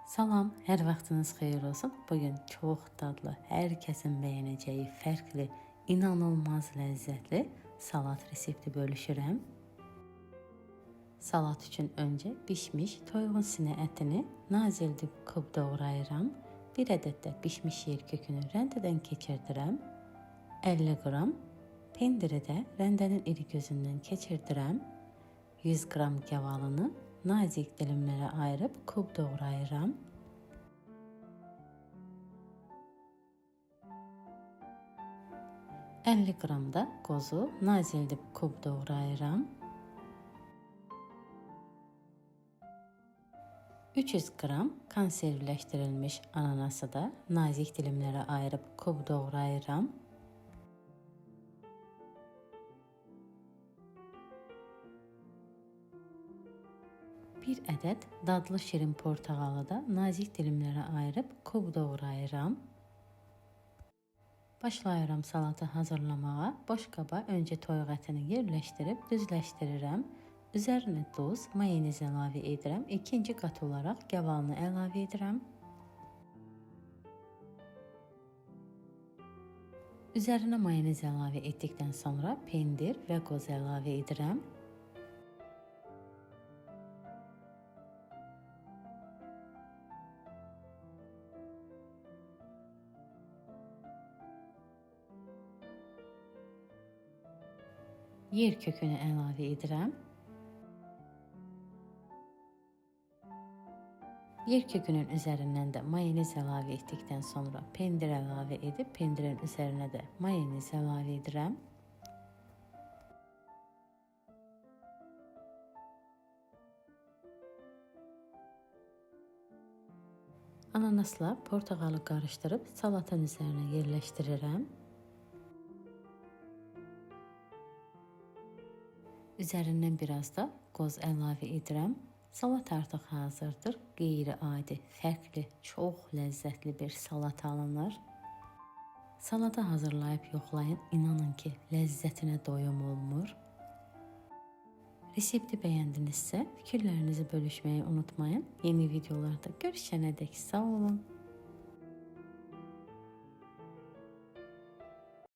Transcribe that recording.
Salam, hər vaxtınız xeyir olsun. Bugün çox dadlı, hər kəsin bəyənəcəyi fərqli, inanılmaz ləzzətli salat resepti bölüşürəm. Salat üçün öncə bişmiş toyuğun sinə ətini nazik kub doğrayıram. 1 ədəd də bişmiş yer kökünü rəndədən keçirdirəm. 50 qram pendiri də rəndənin iri gözündən keçirdirəm. 100 qram gavalını nazik dilimlərə ayırıb kub doğrayıram. %50 qram da qozu nazik kub doğrayıram. 300 qram konservləşdirilmiş ananası da nazik dilimlərə ayırıb kub doğrayıram. Bir ədəd dadlı şirin portağalı da nazik dilimlərə ayırıb kub doğrayıram. Başlayıram salatı hazırlamağa. Boş qaba öncə toyuq ətini yerləşdirib düzləşdirirəm. Üzərinə duz, mayonez əlavə edirəm. İkinci qat olaraq gavalını əlavə edirəm. Üzərinə mayonez əlavə etdikdən sonra pendir və qoz əlavə edirəm. Yer kökünü əlavə edirəm. Yer kökünün üzərindən də mayonez əlavə etdikdən sonra pendir əlavə edib pendirin üzərinə də mayonez əlavə edirəm. Ananasla portağalı qarışdırıb salatın üzərinə yerləşdirirəm. Üzərindən biraz da qoz əlavə edirəm. Salat artıq hazırdır. Qeyri-adi, fərqli, çox ləzzətli bir salat alınır. Salatı hazırlayıb yoxlayın. İnanın ki, ləzzətinə doyum olmur. Resepti bəyəndinizsə fikirlərinizi bölüşməyi unutmayın. Yeni videolarda görüşənədək sağ olun.